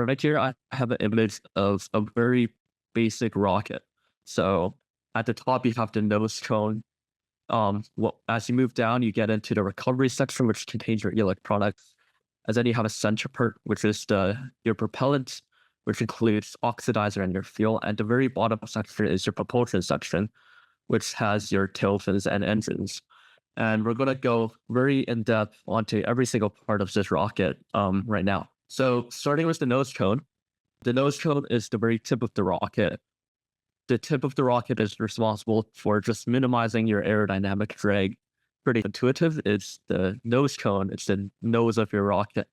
right here, I have an image of a very basic rocket. So at the top, you have the nose cone. Well, as you move down, you get into the recovery section, which contains your electronics. And then you have a center part, which is your propellant, which includes oxidizer and your fuel. And the very bottom section is your propulsion section, which has your tail fins and engines. And we're going to go very in depth onto every single part of this rocket right now. So starting with the nose cone. The nose cone is the very tip of the rocket. The tip of the rocket is responsible for just minimizing your aerodynamic drag. Pretty intuitive. It's the nose cone. It's the nose of your rocket.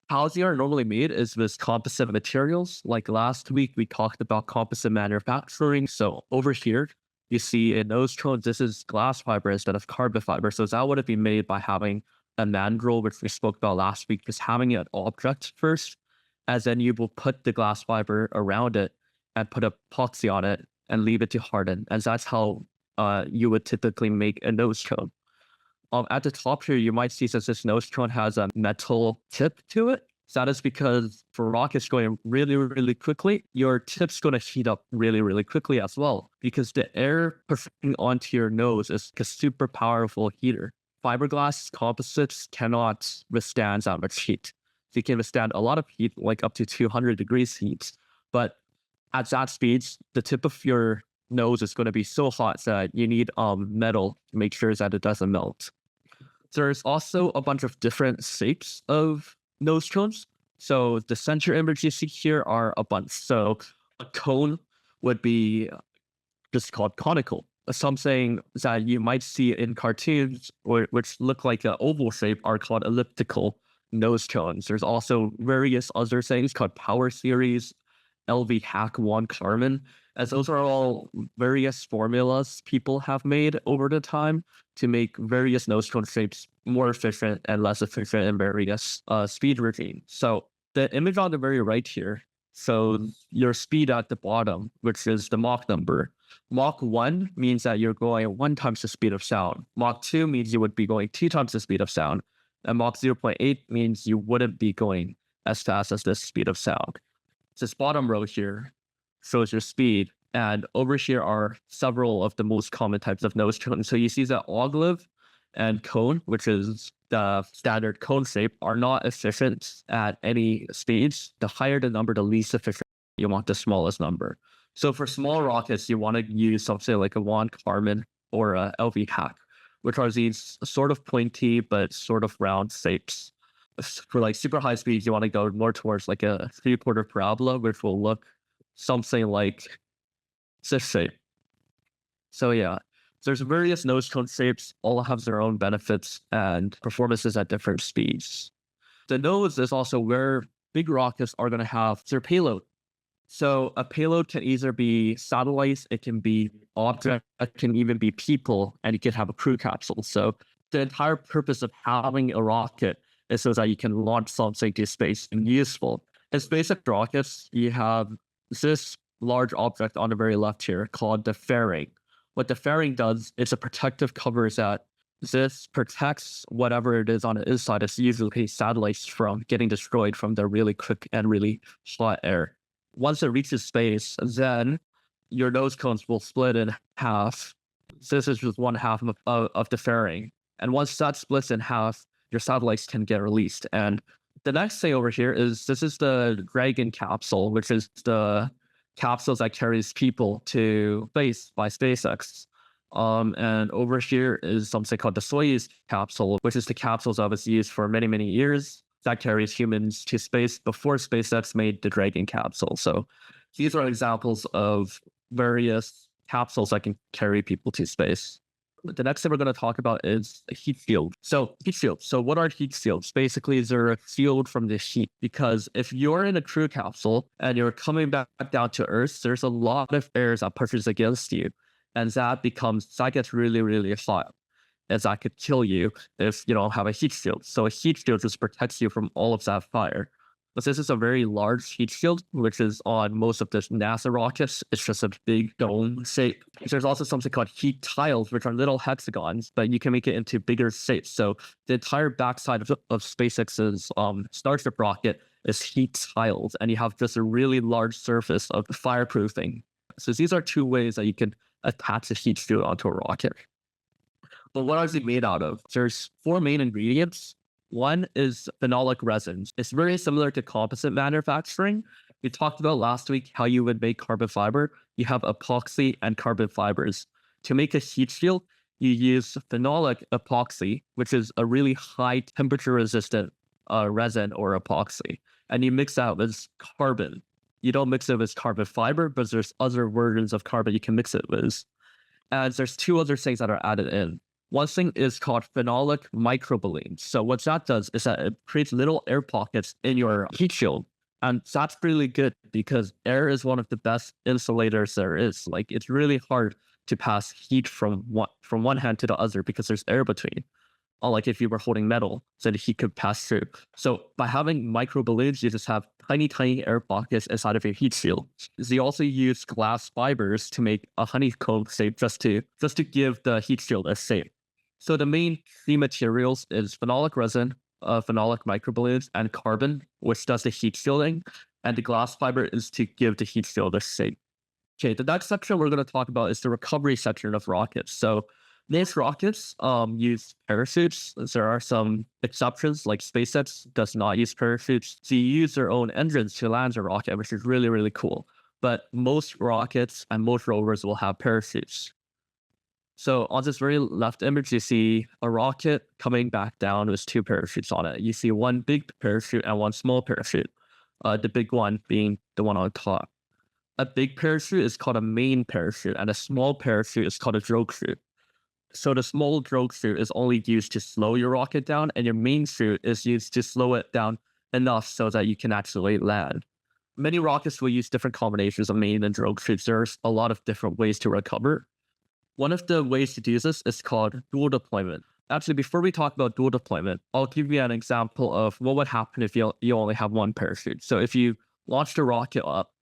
How they are normally made is with composite materials. Like last week, we talked about composite manufacturing. So over here, you see a nose cone. This is glass fiber instead of carbon fiber. So that would have been made by having a mandrel, which we spoke about last week, just having an object first, as then you will put the glass fiber around it and put epoxy on it and leave it to harden. And that's how you would typically make a nose cone. At the top here, you might see that this nose cone has a metal tip to it. That is because for rockets going really, really quickly, your tip's going to heat up really, really quickly as well, because the air pushing onto your nose is a super powerful heater. Fiberglass composites cannot withstand that much heat. They can withstand a lot of heat, like up to 200 degrees heat. But at that speed, the tip of your nose is going to be so hot that you need metal to make sure that it doesn't melt. There's also a bunch of different shapes of nose cones. So the center image you see here are a bunch. So a cone would be just called conical. Something that you might see in cartoons, which look like an oval shape, are called elliptical nose cones. There's also various other things called power series, LV Hack 1 Carmen, as those are all various formulas people have made over the time to make various nose cone shapes more efficient and less efficient in various speed regimes. So the image on the very right here shows your speed at the bottom, which is the Mach number. Mach 1 means that you're going 1 times the speed of sound. Mach 2 means you would be going 2 times the speed of sound. And Mach 0.8 means you wouldn't be going as fast as the speed of sound. This bottom row here shows your speed. And over here are several of the most common types of nose cone. So you see that ogive and cone, which is the standard cone shape, are not efficient at any speeds. The higher the number, the least efficient. You want the smallest number. So for small rockets, you want to use something like a Juan Carmen or a LV Hack, which are these sort of pointy but sort of round shapes. For like super high speeds, you want to go more towards like a 3/4 parabola, which will look something like this shape. So yeah, there's various nose cone shapes, all have their own benefits and performances at different speeds. The nose is also where big rockets are going to have their payload. So a payload can either be satellites, it can be objects, it can even be people, and you can have a crew capsule. So the entire purpose of having a rocket is so that you can launch something to space and useful. In SpaceX rockets, you have this large object on the very left here called the fairing. What the fairing does is a protective cover that this protects whatever it is on the inside. It's usually satellites from getting destroyed from the really quick and really hot air. Once it reaches space, then your nose cones will split in half. This is just one half of the fairing. And once that splits in half, your satellites can get released. And the next thing over here is this is the Dragon capsule, which is the capsule that carries people to space by SpaceX. And over here is something called the Soyuz capsule, which is the capsule that was used for many, many years that carries humans to space before SpaceX made the Dragon capsule. So these are examples of various capsules that can carry people to space. The next thing we're going to talk about is a heat shield. So heat shields. So what are heat shields? Basically, they're a shield from the heat, because if you're in a crew capsule and you're coming back down to Earth, there's a lot of air that pushes against you. And that gets really, really hot. And that could kill you if you don't have a heat shield. So a heat shield just protects you from all of that fire. But this is a very large heat shield, which is on most of the NASA rockets. It's just a big dome shape. There's also something called heat tiles, which are little hexagons, but you can make it into bigger shapes. So the entire backside of SpaceX's Starship rocket is heat tiled, and you have just a really large surface of fireproofing. So these are two ways that you can attach a heat shield onto a rocket. But what is it made out of? There's four main ingredients. One is phenolic resins. It's very similar to composite manufacturing. We talked about last week how you would make carbon fiber. You have epoxy and carbon fibers. To make a heat shield, you use phenolic epoxy, which is a really high temperature resistant resin or epoxy. And you mix that with carbon. You don't mix it with carbon fiber, but there's other versions of carbon you can mix it with. And there's two other things that are added in. One thing is called phenolic microballoons. So what that does is that it creates little air pockets in your heat shield. And that's really good because air is one of the best insulators there is. Like it's really hard to pass heat from one hand to the other because there's air between. Unlike if you were holding metal, so the heat could pass through. So by having micro balloons, you just have tiny, tiny air pockets inside of your heat shield. They also use glass fibers to make a honeycomb shape just to give the heat shield a shape. So the main three materials is phenolic resin, phenolic microballoons, and carbon, which does the heat shielding. And the glass fiber is to give the heat shield a shape. Okay, the next section we're going to talk about is the recovery section of rockets. So these rockets use parachutes. There are some exceptions, like SpaceX does not use parachutes. They use their own engines to land a rocket, which is really, really cool. But most rockets and most rovers will have parachutes. So on this very left image, you see a rocket coming back down with two parachutes on it. You see one big parachute and one small parachute, the big one being the one on top. A big parachute is called a main parachute, and a small parachute is called a drogue chute. So the small drogue chute is only used to slow your rocket down, and your main chute is used to slow it down enough so that you can actually land. Many rockets will use different combinations of main and drogue chutes. There's a lot of different ways to recover. One of the ways to do this is called dual deployment. Actually, before we talk about dual deployment, I'll give you an example of what would happen if you only have one parachute. So if you launched a rocket up,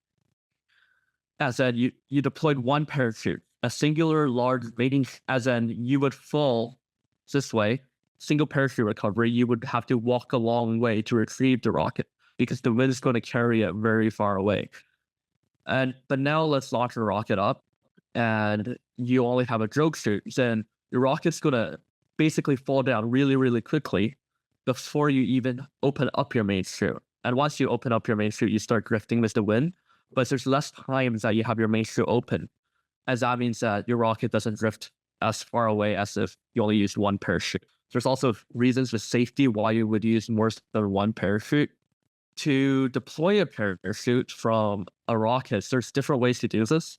as in you deployed one parachute, a singular large mating, as in you would fall this way, single parachute recovery, you would have to walk a long way to retrieve the rocket because the wind is going to carry it very far away. But now let's launch a rocket up and you only have a drogue chute, then your rocket's going to basically fall down really, really quickly before you even open up your main chute. And once you open up your main chute, you start drifting with the wind, but there's less time that you have your main chute open. As that means that your rocket doesn't drift as far away as if you only used one parachute. There's also reasons with safety why you would use more than one parachute. To deploy a parachute from a rocket, there's different ways to do this.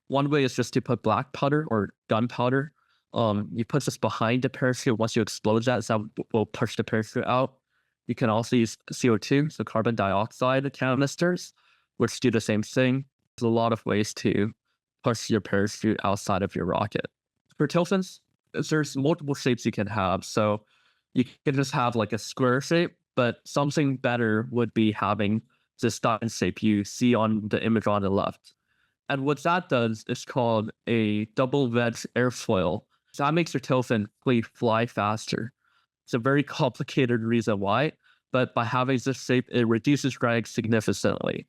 One way is just to put black powder or gunpowder. You put this behind the parachute. Once you explode that will push the parachute out. You can also use CO2, so carbon dioxide canisters, which do the same thing. There's a lot of ways to push your parachute outside of your rocket. For tail fins, there's multiple shapes you can have. So you can just have like a square shape, but something better would be having this diamond shape you see on the image on the left. And what that does is called a double veg airfoil. So that makes your tail fin fly faster. It's a very complicated reason why, but by having this shape, it reduces drag significantly.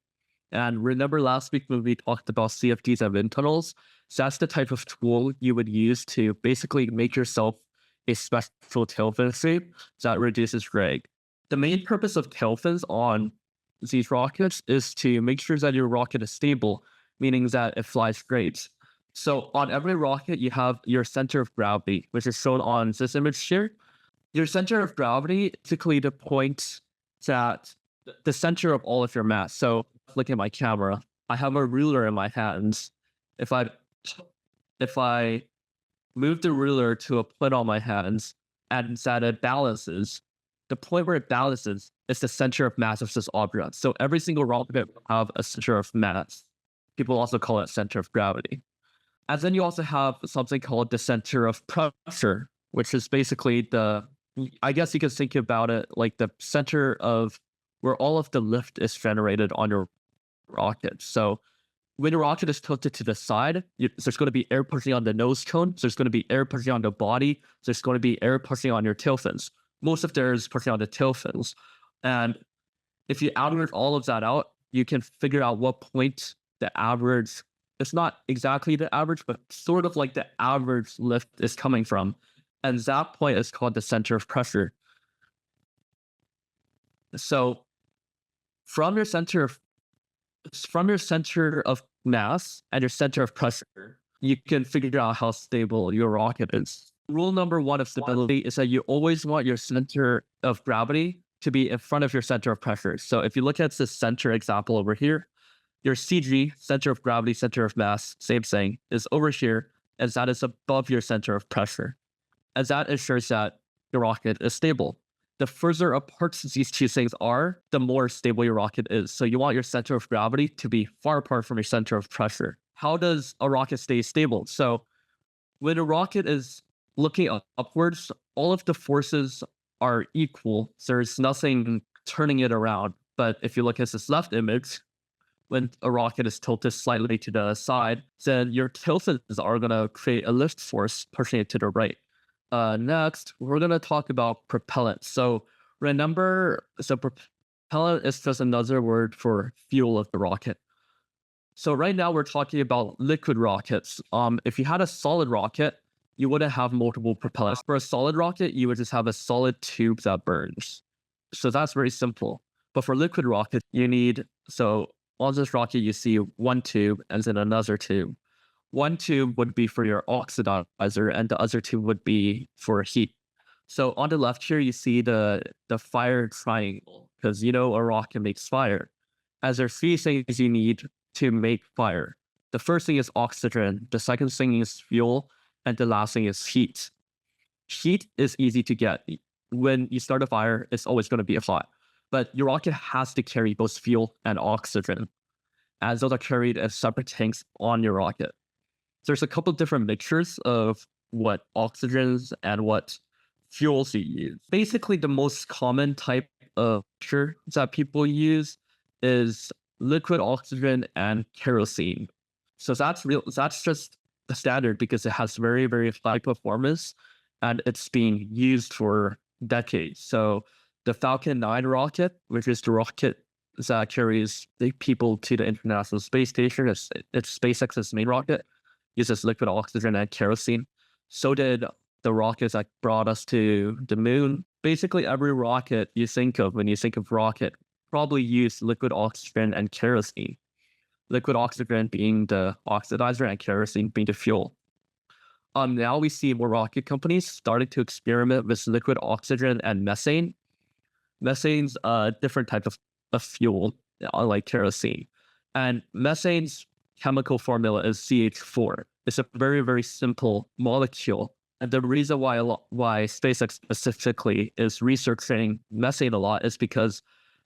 And remember last week when we talked about CFDs and wind tunnels, so that's the type of tool you would use to basically make yourself a special tail fin shape that reduces drag. The main purpose of tail fins on these rockets is to make sure that your rocket is stable, meaning that it flies straight. So on every rocket, you have your center of gravity, which is shown on this image here. Your center of gravity is basically the point that the center of all of your mass. So look at my camera. I have a ruler in my hands. If I move the ruler to a point on my hands and that it balances, the point where it balances is the center of mass of this object. So every single rocket will have a center of mass. People also call it center of gravity. And then you also have something called the center of pressure, which is basically I guess you can think about it like the center of where all of the lift is generated on your rocket. So when your rocket is tilted to the side, there's going to be air pushing on the nose cone. There's going to be air pushing on the body. There's going to be air pushing on your tail fins. Most of there is pushing on the tail fins. And If you average all of that out, you can figure out what point the average, it's not exactly the average, but sort of like the average lift is coming from. And that point is called the center of pressure. So from your center of mass and your center of pressure, you can figure out how stable your rocket is. Rule number one of stability is that you always want your center of gravity to be in front of your center of pressure. So if you look at the center example over here, your CG, center of gravity, center of mass, same thing, is over here, as that is above your center of pressure. As that ensures that your rocket is stable. The further apart these two things are, the more stable your rocket is. So you want your center of gravity to be far apart from your center of pressure. How does a rocket stay stable? So when a rocket is looking upwards, all of the forces are equal. There's nothing turning it around. But if you look at this left image, when a rocket is tilted slightly to the side, then your tilts are going to create a lift force pushing it to the right. Next, we're going to talk about propellant. So remember, propellant is just another word for fuel of the rocket. So right now we're talking about liquid rockets. If you had a solid rocket, you wouldn't have multiple propellants. For a solid rocket, you would just have a solid tube that burns. So that's very simple. But for liquid rockets, you need, so on this rocket, you see one tube and then another tube. One tube would be for your oxidizer, and the other tube would be for heat. So on the left here, you see the fire triangle, because a rocket makes fire. As there are three things you need to make fire. The first thing is oxygen, the second thing is fuel, and the last thing is heat. Heat is easy to get. When you start a fire, it's always going to be hot. But your rocket has to carry both fuel and oxygen, as those are carried as separate tanks on your rocket. There's a couple different mixtures of what oxygens and what fuels you use. Basically, the most common type of mixture that people use is liquid oxygen and kerosene. So that's just the standard because it has very, very high performance and it's being used for decades. So the Falcon 9 rocket, which is the rocket that carries the people to the International Space Station, it's SpaceX's main rocket, uses liquid oxygen and kerosene. So did the rockets that brought us to the moon. Basically, every rocket you think of when you think of rocket probably use liquid oxygen and kerosene. Liquid oxygen being the oxidizer and kerosene being the fuel. Now we see more rocket companies starting to experiment with liquid oxygen and methane. Methane's a different type of fuel, unlike kerosene. And methane's chemical formula is CH4. It's a very, very simple molecule. And the reason why SpaceX specifically is researching methane a lot is because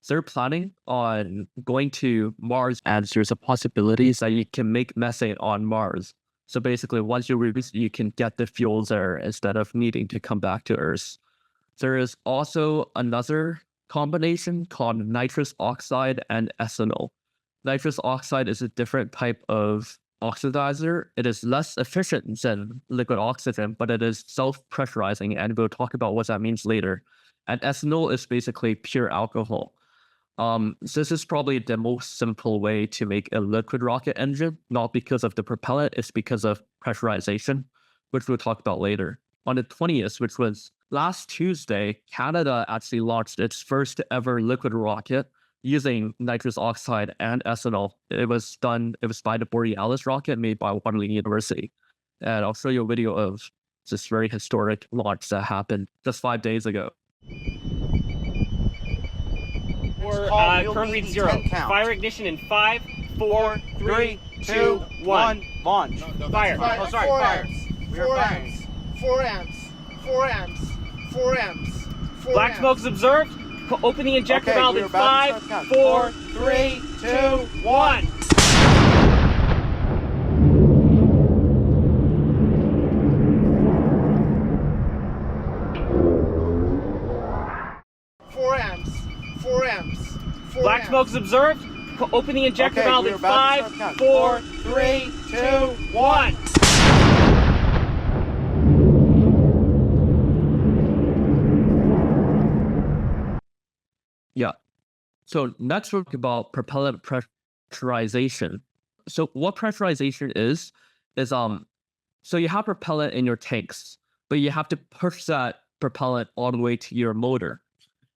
they're planning on going to Mars, and there's a possibility that you can make methane on Mars. So basically, once you release it, you can get the fuels there instead of needing to come back to Earth. There is also another combination called nitrous oxide and ethanol. Nitrous oxide is a different type of oxidizer. It is less efficient than liquid oxygen, but it is self-pressurizing, and we'll talk about what that means later. And ethanol is basically pure alcohol. This is probably the most simple way to make a liquid rocket engine, not because of the propellant, it's because of pressurization, which we'll talk about later. On the 20th, which was last Tuesday, Canada actually launched its first ever liquid rocket using nitrous oxide and ethanol. It was by the Borealis rocket made by Waterloo University. And I'll show you a video of this very historic launch that happened just 5 days ago. We're currently zero. Fire ignition in 5, 4, 3, 2, 1. Launch. Fire. Oh, sorry. Fire. 4 amps. 4 amps. 4 amps. 4 amps. Black smoke's observed. Open the injector valve in 5, 4, 3, 2, 1. Black smoke's observed. Open the injector valve in 5, 4, 3, 2, 1. Yeah. So next we'll talk about propellant pressurization. So what pressurization is so you have propellant in your tanks, but you have to push that propellant all the way to your motor.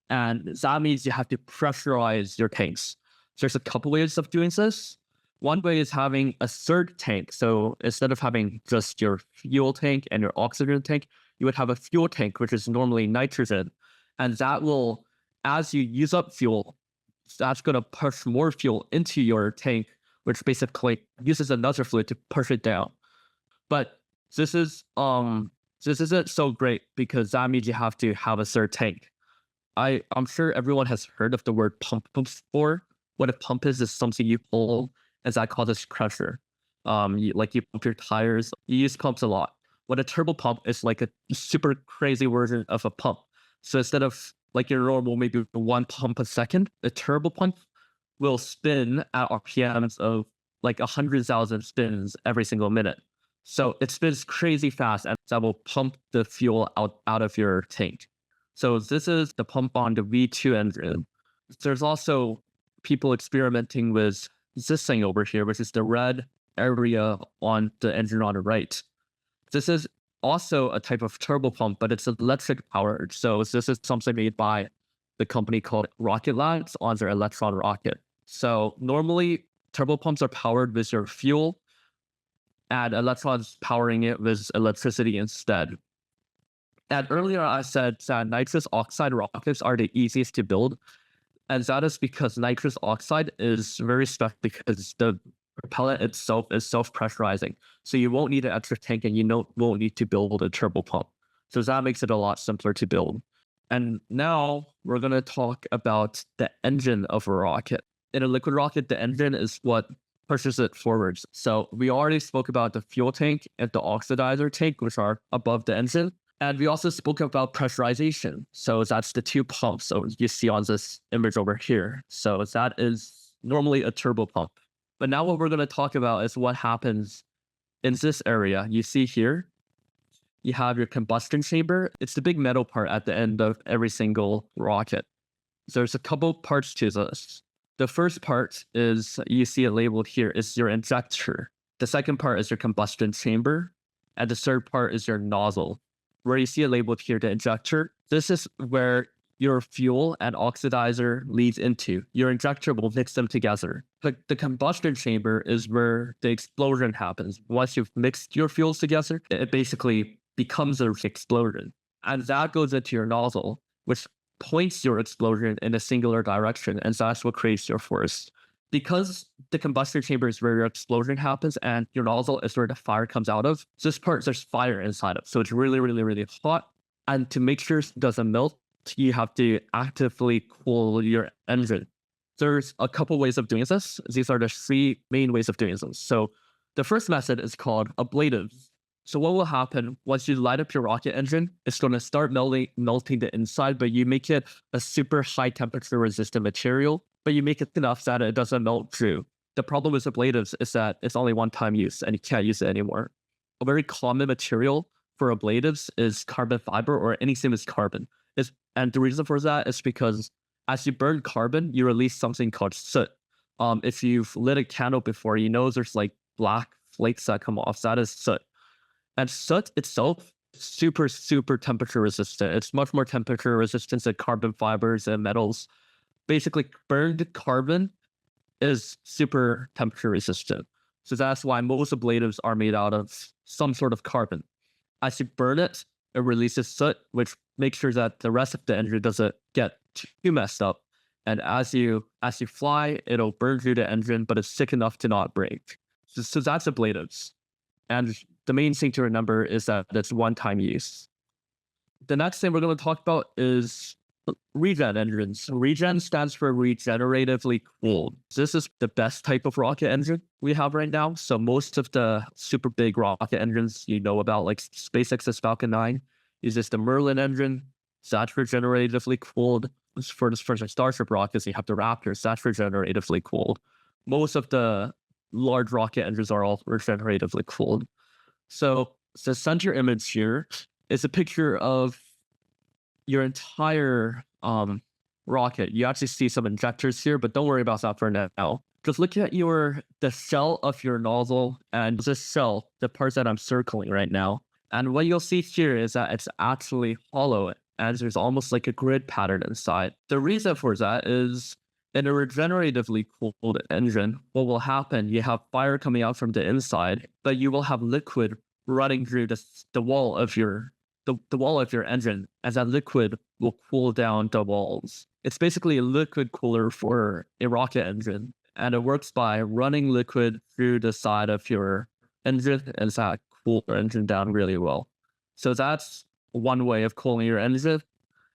And that means you have to pressurize your tanks. So there's a couple ways of doing this. One way is having a third tank. So instead of having just your fuel tank and your oxygen tank, you would have a fuel tank, which is normally nitrogen. And that will, as you use up fuel, that's going to push more fuel into your tank, which basically uses another fluid to push it down. But this is this isn't so great because that means you have to have a third tank. I'm sure everyone has heard of the word pump before. What a pump is something you pull, and that causes pressure. You pump your tires. You use pumps a lot. What a turbo pump is like a super crazy version of a pump. So instead of like your normal maybe one pump a second, a turbo pump will spin at RPMs of like 100,000 spins every single minute. So it spins crazy fast, and that will pump the fuel out of your tank. So this is the pump on the V2 engine. There's also people experimenting with this thing over here, which is the red area on the engine on the right. This is also a type of turbo pump, but it's electric powered. So this is something made by the company called Rocket Labs on their Electron rocket. So normally turbo pumps are powered with your fuel, and Electron's powering it with electricity instead. And earlier I said that nitrous oxide rockets are the easiest to build. And that is because nitrous oxide is very special because the propellant itself is self-pressurizing. So you won't need an extra tank, and you won't need to build a turbo pump. So that makes it a lot simpler to build. And now we're going to talk about the engine of a rocket. In a liquid rocket, the engine is what pushes it forwards. So we already spoke about the fuel tank and the oxidizer tank, which are above the engine. And we also spoke about pressurization. So that's the two pumps. So you see on this image over here. So that is normally a turbo pump. But now what we're going to talk about is what happens in this area. You see here, you have your combustion chamber. It's the big metal part at the end of every single rocket. So there's a couple parts to this. The first part is, you see it labeled here, is your injector. The second part is your combustion chamber. And the third part is your nozzle. Where you see it labeled here, the injector, this is where your fuel and oxidizer leads into. Your injector will mix them together. The combustion chamber is where the explosion happens. Once you've mixed your fuels together, it basically becomes an explosion. And that goes into your nozzle, which points your explosion in a singular direction, and that's what creates your force. Because the combustion chamber is where your explosion happens and your nozzle is where the fire comes out of, this part, there's fire inside of. So it's really, really, really hot. And to make sure it doesn't melt, you have to actively cool your engine. There's a couple ways of doing this. These are the three main ways of doing this. So the first method is called ablatives. So what will happen once you light up your rocket engine? It's going to start melting the inside, but you make it a super high temperature resistant material, but you make it enough that it doesn't melt through. The problem with ablatives is that it's only one-time use and you can't use it anymore. A very common material for ablatives is carbon fiber or anything with carbon. And the reason for that is because as you burn carbon, you release something called soot. If you've lit a candle before, you know there's like black flakes that come off. That is soot. And soot itself is super, super temperature resistant. It's much more temperature resistant than carbon fibers and metals. Basically, burned carbon is super temperature resistant. So that's why most ablatives are made out of some sort of carbon. As you burn it, it releases soot, which makes sure that the rest of the engine doesn't get too messed up. And as you fly, it'll burn through the engine, but it's thick enough to not break. So that's ablatives. And the main thing to remember is that it's one-time use. The next thing we're going to talk about is regen engines. Regen stands for regeneratively cooled. This is the best type of rocket engine we have right now. So most of the super big rocket engines you know about, like SpaceX's Falcon 9, uses the Merlin engine. That's regeneratively cooled. For the Starship rockets, you have the Raptors. That's regeneratively cooled. Most of the large rocket engines are all regeneratively cooled. So the center image here is a picture of your entire rocket, you actually see some injectors here, but don't worry about that for now. Just look at the shell of your nozzle and this shell, the parts that I'm circling right now. And what you'll see here is that it's actually hollow and there's almost like a grid pattern inside. The reason for that is in a regeneratively cooled engine, what will happen, you have fire coming out from the inside, but you will have liquid running through the wall of your the wall of your engine, as that liquid will cool down the walls. It's basically a liquid cooler for a rocket engine, and it works by running liquid through the side of your engine, and that cool your engine down really well. So that's one way of cooling your engine.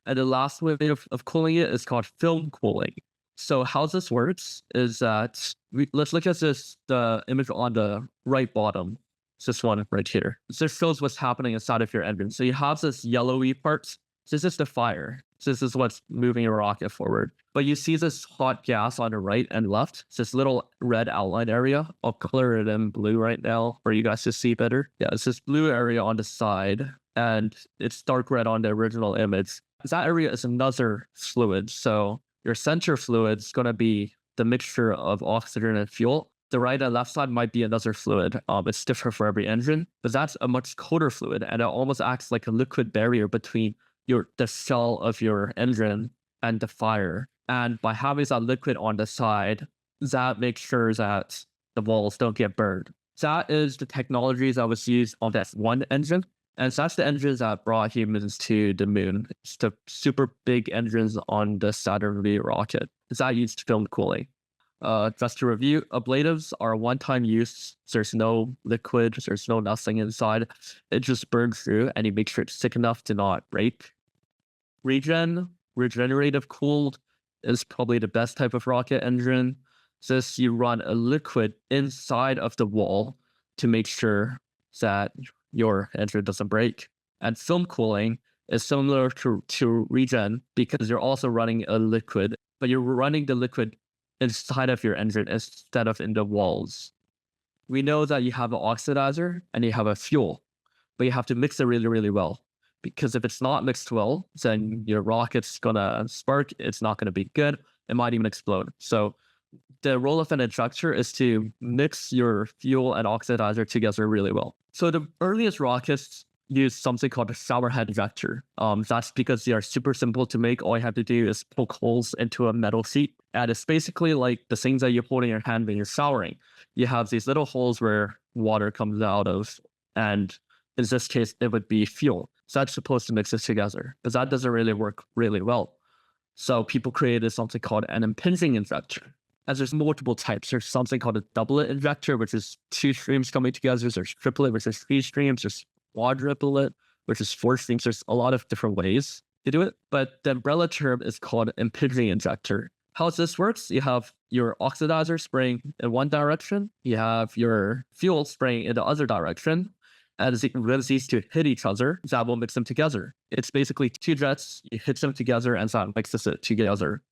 And the last way of cooling it is called film cooling. So how this works is that let's look at the image on the right bottom. It's this one right here. This shows what's happening inside of your engine. So you have this yellowy part. This is the fire. This is what's moving your rocket forward. But you see this hot gas on the right and left. It's this little red outline area. I'll color it in blue right now for you guys to see better. Yeah, it's this blue area on the side, and it's dark red on the original image. That area is another fluid. So your center fluid is going to be the mixture of oxygen and fuel. The right and left side might be another fluid. It's different for every engine, but that's a much colder fluid, and it almost acts like a liquid barrier between the shell of your engine and the fire. And by having that liquid on the side, that makes sure that the walls don't get burned. That is the technology that was used on that one engine. And that's the engines that brought humans to the moon. It's the super big engines on the Saturn V rocket. That used film cooling. Just to review, ablatives are a one-time use. There's no liquid, there's no nothing inside. It just burns through, and you make sure it's thick enough to not break. Regenerative cooled, is probably the best type of rocket engine. Since you run a liquid inside of the wall to make sure that your engine doesn't break. And film cooling is similar to regen because you're also running a liquid, but you're running the liquid inside of your engine instead of in the walls. We know that you have an oxidizer and you have a fuel, but you have to mix it really, really well. Because if it's not mixed well, then your rocket's gonna spark, it's not gonna be good, it might even explode. So the role of an injector is to mix your fuel and oxidizer together really well. So the earliest rockets used something called a showerhead injector. That's because they are super simple to make. All you have to do is poke holes into a metal sheet. And it's basically like the things that you hold in your hand when you're showering. You have these little holes where water comes out of, and in this case, it would be fuel. So that's supposed to mix it together, but that doesn't really work really well. So people created something called an impinging injector. As there's multiple types. There's something called a doublet injector, which is 2 streams coming together. There's triplet, which is 3 streams. There's quadruplet, which is 4 streams. There's a lot of different ways to do it, but the umbrella term is called impinging injector. How this works, you have your oxidizer spraying in one direction, you have your fuel spraying in the other direction, and as these two hit each other, that will mix them together. It's basically 2 jets, you hit them together, and that mixes it together.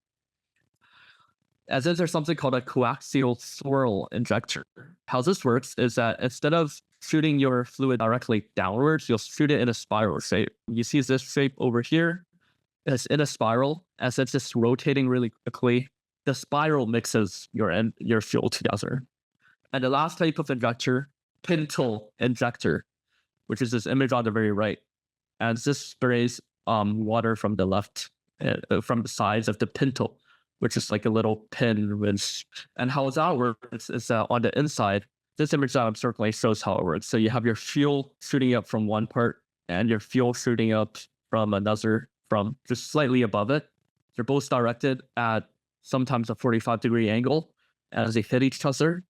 As then there's something called a coaxial swirl injector. How this works is that instead of shooting your fluid directly downwards, you'll shoot it in a spiral shape. You see this shape over here? It's in a spiral. As it's just rotating really quickly, the spiral mixes your fuel together. And the last type of injector, pintle injector, which is this image on the very right. And this sprays water from the left, from the sides of the pintle, which is like a little pin. And how that works is that on the inside, this image that I'm circling shows how it works. So you have your fuel shooting up from one part and your fuel shooting up from another, from just slightly above it. They're both directed at sometimes a 45-degree angle as they hit each other.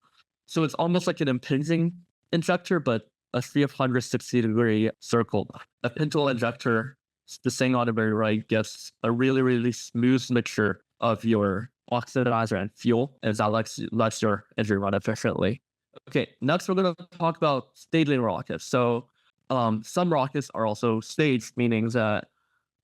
So it's almost like an impinging injector, but a 360-degree circle. A pintle injector, the thing on the very right, gets a really, really smooth mixture of your oxidizer and fuel, and that lets your engine run efficiently. Okay, next we're going to talk about staging rockets. So some rockets are also staged, meaning that,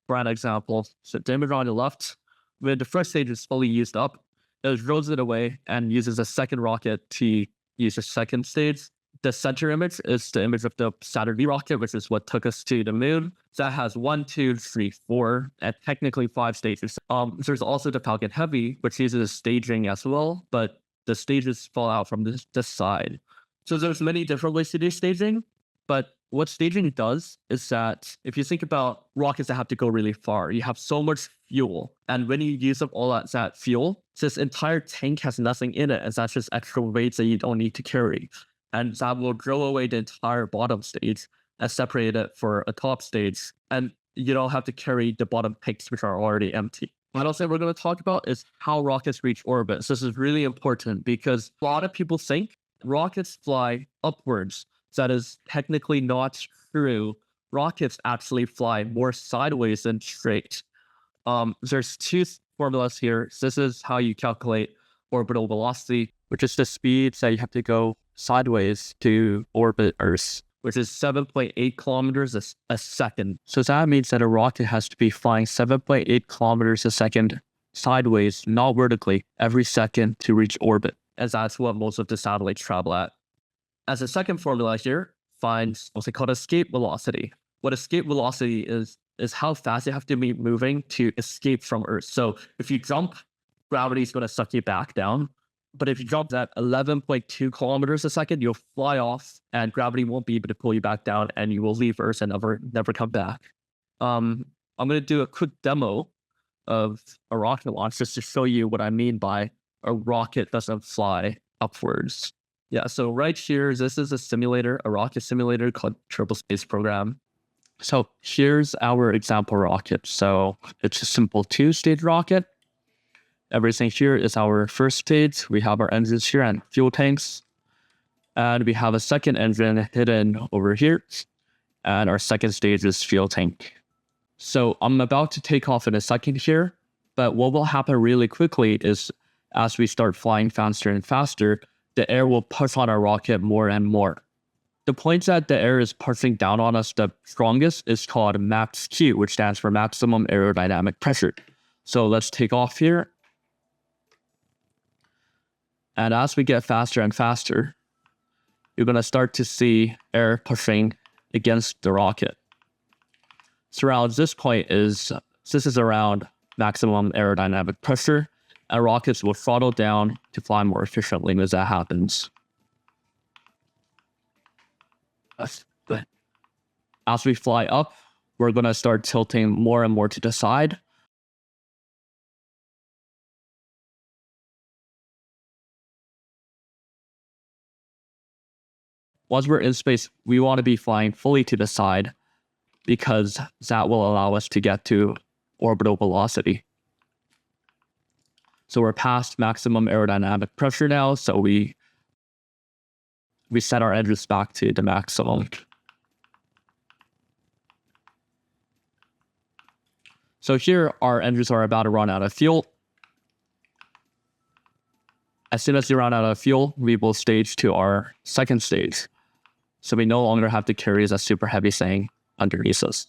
for an example, so the image on the left, when the first stage is fully used up, it throws it away and uses a second rocket to use the second stage. the center image is the image of the Saturn V rocket, which is what took us to the moon. So that has 1, 2, 3, 4, and technically 5 stages. There's also the Falcon Heavy, which uses staging as well, but the stages fall out from this side. So there's many different ways to do staging, but what staging does is that if you think about rockets that have to go really far, you have so much fuel. And when you use up all that fuel, this entire tank has nothing in it, and that's just extra weights that you don't need to carry. And that will grow away the entire bottom stage and separate it for a top stage. And you don't have to carry the bottom tanks, which are already empty. Final thing we're going to talk about is how rockets reach orbit. So this is really important because a lot of people think rockets fly upwards. That is technically not true. Rockets actually fly more sideways than straight. There's 2 formulas here. This is how you calculate orbital velocity, which is the speed that you have to go sideways to orbit Earth, which is 7.8 kilometers a second. So that means that a rocket has to be flying 7.8 kilometers a second sideways, not vertically, every second to reach orbit. And that's what most of the satellites travel at. As a second formula here, finds what's called escape velocity. What escape velocity is how fast you have to be moving to escape from Earth. So if you jump, gravity is going to suck you back down. But if you jump at 11.2 kilometers a second, you'll fly off and gravity won't be able to pull you back down and you will leave Earth and never come back. I'm going to do a quick demo of a rocket launch just to show you what I mean by a rocket doesn't fly upwards. Yeah, so right here, this is a simulator, a rocket simulator called Triple Space Program. So here's our example rocket. So it's a simple 2-stage rocket. Everything here is our first stage. We have our engines here and fuel tanks. And we have a second engine hidden over here. And our second stage is fuel tank. So I'm about to take off in a second here. But what will happen really quickly is as we start flying faster and faster, the air will push on our rocket more and more. The point that the air is pushing down on us the strongest is called max Q, which stands for maximum aerodynamic pressure. So let's take off here. And as we get faster and faster, you're going to start to see air pushing against the rocket. So around this point this is around maximum aerodynamic pressure, and rockets will throttle down to fly more efficiently as that happens. As we fly up, we're going to start tilting more and more to the side. Once we're in space, we want to be flying fully to the side because that will allow us to get to orbital velocity. So we're past maximum aerodynamic pressure now, so we set our engines back to the maximum. So here, our engines are about to run out of fuel. As soon as they run out of fuel, we will stage to our second stage. So we no longer have to carry that super heavy thing underneath us.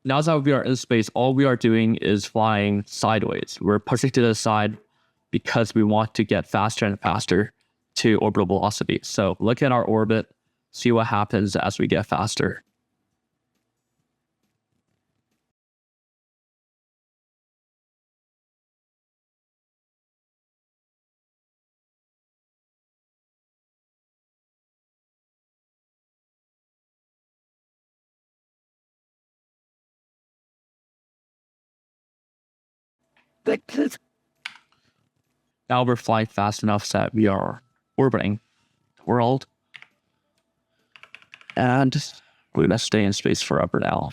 Now that we are in space, all we are doing is flying sideways. We're pushing to the side because we want to get faster and faster to orbital velocity. So look at our orbit, see what happens as we get faster. Now we're flying fast enough that we are orbiting the world. And we're going to stay in space forever now.